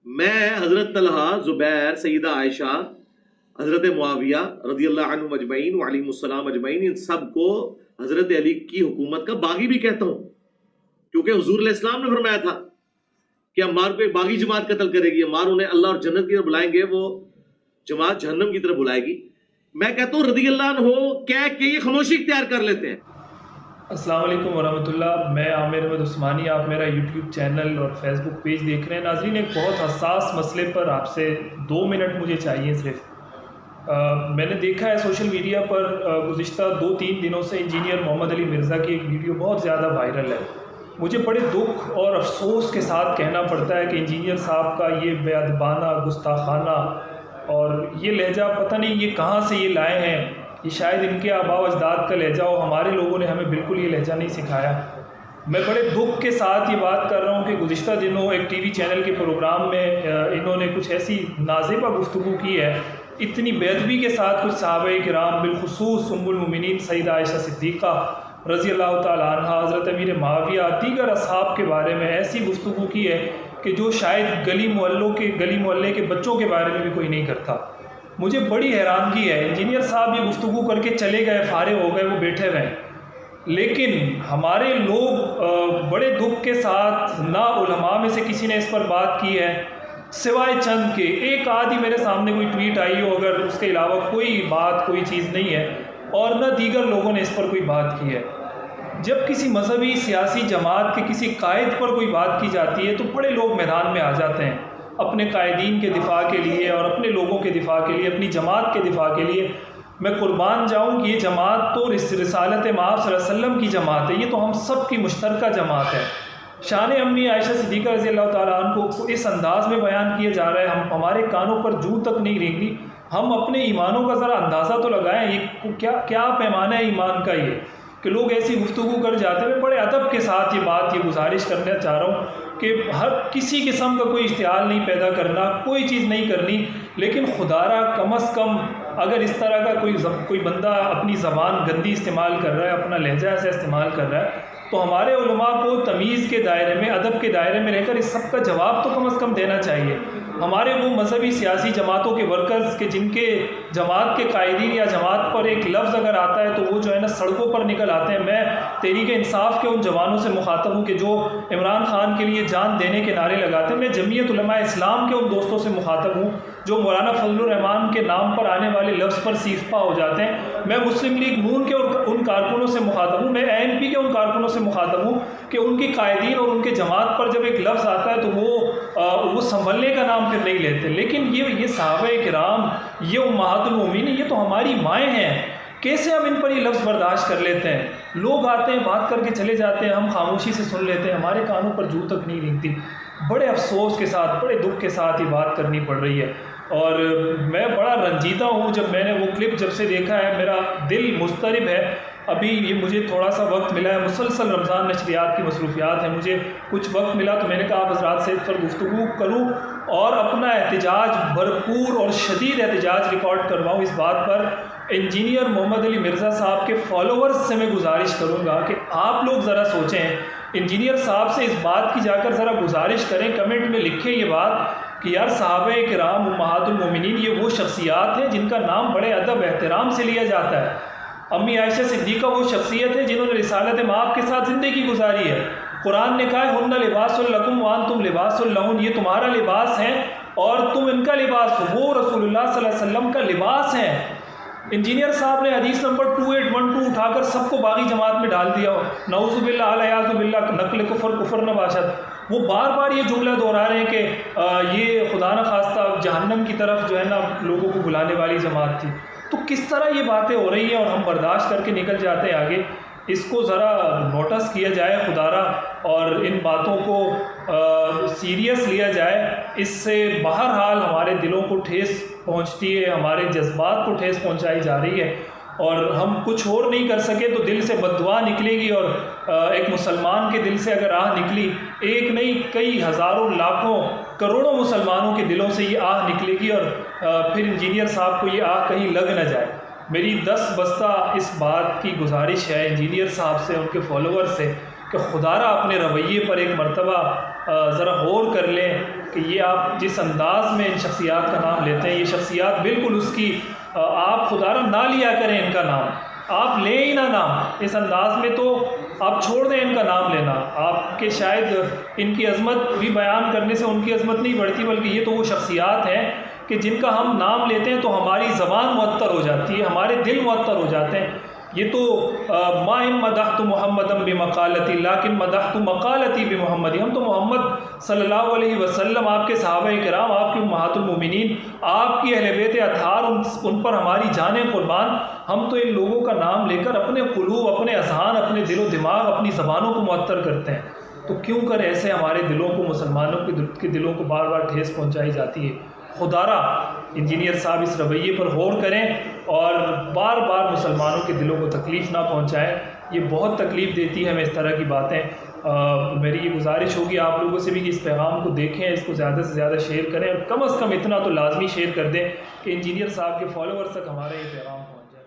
میں حضرت طلحہ، زبیر، سیدہ عائشہ، حضرت معاویہ رضی اللہ عنہم اجمعین وعلیہم السلام اجمعین، ان سب کو حضرت علی کی حکومت کا باغی بھی کہتا ہوں، کیونکہ حضور علیہ السلام نے فرمایا تھا کہ عمار کو ایک باغی جماعت قتل کرے گی، عمار انہیں اللہ اور جنت کی طرف بلائیں گے، وہ جماعت جہنم کی طرف بلائے گی۔ میں کہتا ہوں رضی اللہ عنہ کہہ کے یہ خاموشی اختیار کر لیتے ہیں۔ السلام علیکم ورحمۃ اللہ، میں عامر احمد عثمانی، آپ میرا یوٹیوب چینل اور فیس بک پیج دیکھ رہے ہیں۔ ناظرین، ایک بہت حساس مسئلے پر آپ سے 2 منٹ مجھے چاہیے صرف۔ میں نے دیکھا ہے سوشل میڈیا پر گزشتہ 2-3 دنوں سے انجینئر محمد علی مرزا کی ایک ویڈیو بہت زیادہ وائرل ہے۔ مجھے بڑے دکھ اور افسوس کے ساتھ کہنا پڑتا ہے کہ انجینئر صاحب کا یہ بے ادبانہ، گستاخانہ اور یہ لہجہ، پتہ نہیں یہ کہاں سے یہ لائے ہیں، یہ شاید ان کے آباء و اجداد کا لہجہ ہو، ہمارے لوگوں نے ہمیں بالکل یہ لہجہ نہیں سکھایا۔ میں بڑے دکھ کے ساتھ یہ بات کر رہا ہوں کہ گزشتہ دنوں ایک ٹی وی چینل کے پروگرام میں انہوں نے کچھ ایسی نازیبہ گفتگو کی ہے، اتنی بے ادبی کے ساتھ کچھ صحابہ کرام، بالخصوص ام المومنین سیدہ عائشہ صدیقہ رضی اللہ تعالیٰ عنہ، حضرت امیر معاویہ، دیگر اصحاب کے بارے میں ایسی گفتگو کی ہے کہ جو شاید گلی محلے کے بچوں کے بارے میں بھی کوئی نہیں کرتا۔ مجھے بڑی حیرانگی ہے، انجینئر صاحب یہ گفتگو کر کے چلے گئے، فارغ ہو گئے، وہ بیٹھے ہوئے ہیں، لیکن ہمارے لوگ بڑے دکھ کے ساتھ، نہ علماء میں سے کسی نے اس پر بات کی ہے سوائے چند کے، ایک آدھی میرے سامنے کوئی ٹویٹ آئی ہو، اگر اس کے علاوہ کوئی بات، کوئی چیز نہیں ہے، اور نہ دیگر لوگوں نے اس پر کوئی بات کی ہے۔ جب کسی مذہبی سیاسی جماعت کے کسی قائد پر کوئی بات کی جاتی ہے تو بڑے لوگ میدان میں آ جاتے ہیں اپنے قائدین کے دفاع کے لیے اور اپنے لوگوں کے دفاع کے لیے، اپنی جماعت کے دفاع کے لیے۔ میں قربان جاؤں کہ یہ جماعت تو رسالت مآب صلی اللہ علیہ وسلم کی جماعت ہے، یہ تو ہم سب کی مشترکہ جماعت ہے۔ شان امی عائشہ صدیقہ رضی اللہ تعالیٰ عنہ کو اس انداز میں بیان کیا جا رہا ہے، ہمارے کانوں پر جوں تک نہیں رینگی۔ ہم اپنے ایمانوں کا ذرا اندازہ تو لگائیں، یہ کیا پیمانہ ہے ایمان کا، یہ کہ لوگ ایسی گفتگو کر جاتے ہیں۔ بڑے ادب کے ساتھ یہ گزارش کرنا چاہ رہا ہوں کہ ہر کسی قسم کا کوئی اشتعال نہیں پیدا کرنا، کوئی چیز نہیں کرنی، لیکن خدا را کم از کم اگر اس طرح کا کوئی بندہ اپنی زبان گندی استعمال کر رہا ہے، اپنا لہجہ ایسا استعمال کر رہا ہے، تو ہمارے علماء کو تمیز کے دائرے میں، ادب کے دائرے میں رہ کر اس سب کا جواب تو کم از کم دینا چاہیے۔ ہمارے وہ مذہبی سیاسی جماعتوں کے ورکرز کے جن کے جماعت کے قائدین یا جماعت پر ایک لفظ اگر آتا ہے تو وہ جو ہے نا سڑکوں پر نکل آتے ہیں۔ میں تحریک انصاف کے ان جوانوں سے مخاطب ہوں کہ جو عمران خان کے لیے جان دینے کے نعرے لگاتے ہیں۔ میں جمعیت علماء اسلام کے ان دوستوں سے مخاطب ہوں جو مولانا فضل الرحمان کے نام پر آنے والے لفظ پر سیفپا ہو جاتے ہیں۔ میں مسلم لیگ نون کے ان کارکنوں سے مخاطب ہوں، میں ANP کے ان کارکنوں سے مخاطب ہوں کہ ان کی قائدین اور ان کے جماعت پر جب ایک لفظ آتا ہے تو وہ سنبھلنے کا نام پھر نہیں لیتے۔ لیکن یہ صحابہ کرام، یہ امہات المومنین، یہ تو ہماری مائیں ہیں، کیسے ہم ان پر یہ لفظ برداشت کر لیتے ہیں؟ لوگ آتے ہیں، بات کر کے چلے جاتے ہیں، ہم خاموشی سے سن لیتے ہیں، ہمارے کانوں پر جوں تک نہیں رینگتی۔ بڑے افسوس کے ساتھ، بڑے دکھ کے ساتھ یہ بات کرنی پڑ رہی ہے، اور میں بڑا رنجیدہ ہوں۔ جب میں نے وہ کلپ جب سے دیکھا ہے میرا دل مضطرب ہے۔ ابھی یہ مجھے تھوڑا سا وقت ملا ہے، مسلسل رمضان نشریات کی مصروفیات ہیں، مجھے کچھ وقت ملا تو میں نے کہا آپ حضرات سے اس پر گفتگو کروں اور اپنا احتجاج، بھرپور اور شدید احتجاج ریکارڈ کرواؤں اس بات پر۔ انجینئر محمد علی مرزا صاحب کے فالوورز سے میں گزارش کروں گا کہ آپ لوگ ذرا سوچیں، انجینئر صاحب سے اس بات کی جا کر ذرا گزارش کریں، کمنٹ میں لکھیں یہ بات کہ یار صحابہ کرام امہات المومنین یہ وہ شخصیات ہیں جن کا نام بڑے ادب احترام سے لیا جاتا ہے۔ امی عائشہ صدیقہ وہ شخصیت ہے جنہوں نے رسالت مآب کے ساتھ زندگی گزاری ہے۔ قرآن نے کہا ہے ہن لباس لکم وانتم لباس لہن، یہ تمہارا لباس ہے اور تم ان کا لباس ہو، وہ رسول اللہ صلی اللہ علیہ وسلم کا لباس ہے۔ انجینئر صاحب نے حدیث نمبر 2812 اٹھا کر سب کو باغی جماعت میں ڈال دیا ہو، نعوذ باللہ الیاذ باللہ، نقل کفر نہ باشد۔ وہ بار بار یہ جملہ دہرا رہے ہیں کہ یہ خدا نہ خواستہ جہنم کی طرف جو ہے نا لوگوں کو بلانے والی جماعت تھی۔ تو کس طرح یہ باتیں ہو رہی ہیں اور ہم برداشت کر کے نکل جاتے ہیں آگے؟ اس کو ذرا نوٹس کیا جائے خدارا، اور ان باتوں کو سیریس لیا جائے۔ اس سے بہرحال ہمارے دلوں کو ٹھیس پہنچتی ہے، ہمارے جذبات کو ٹھیس پہنچائی جا رہی ہے، اور ہم کچھ اور نہیں کر سکے تو دل سے بد دعا نکلے گی، اور ایک مسلمان کے دل سے اگر آہ نکلی، ایک نہیں کئی ہزاروں لاکھوں کروڑوں مسلمانوں کے دلوں سے یہ آہ نکلے گی، اور پھر انجینئر صاحب کو یہ آہ کہیں لگ نہ جائے۔ میری 10 بستہ اس بات کی گزارش ہے انجینئر صاحب سے، ان کے فالوور سے، کہ خدا را اپنے رویے پر ایک مرتبہ ذرا غور کر لیں، کہ یہ آپ جس انداز میں ان شخصیات کا نام لیتے ہیں، یہ شخصیات بالکل اس کی آپ خدا را نہ لیا کریں ان کا نام، آپ لیں ہی نہ نام اس انداز میں، تو آپ چھوڑ دیں ان کا نام لینا. آپ کے شاید ان کی عظمت بھی بیان کرنے سے ان کی عظمت نہیں بڑھتی، بلکہ یہ تو وہ شخصیات ہیں کہ جن کا ہم نام لیتے ہیں تو ہماری زبان معطر ہو جاتی ہے، ہمارے دل معطر ہو جاتے ہیں. یہ تو ما ان مدحت محمدا بمقالتی لیکن مدحت مقالتی بمحمد، ہم تو محمد صلی اللہ علیہ وسلم، آپ کے صحابہ کرام، آپ کے امہات المومنین، آپ کی اہل بیت اطہار، ان پر ہماری جانیں قربان، ہم تو ان لوگوں کا نام لے کر اپنے قلوب، اپنے اذہان، اپنے دل و دماغ، اپنی زبانوں کو معطر کرتے ہیں. تو کیوں کر ایسے ہمارے دلوں کو، مسلمانوں کے دلوں کو بار بار ٹھیس پہنچائی جاتی ہے؟ خدارا انجینئر صاحب اس رویے پر غور کریں اور بار بار مسلمانوں کے دلوں کو تکلیف نہ پہنچائیں. یہ بہت تکلیف دیتی ہے ہمیں اس طرح کی باتیں. میری یہ گزارش ہوگی آپ لوگوں سے بھی کہ اس پیغام کو دیکھیں، اس کو زیادہ سے زیادہ شیئر کریں، اور کم از کم اتنا تو لازمی شیئر کر دیں کہ انجینئر صاحب کے فالوورز تک ہمارا یہ پیغام پہنچ جائے.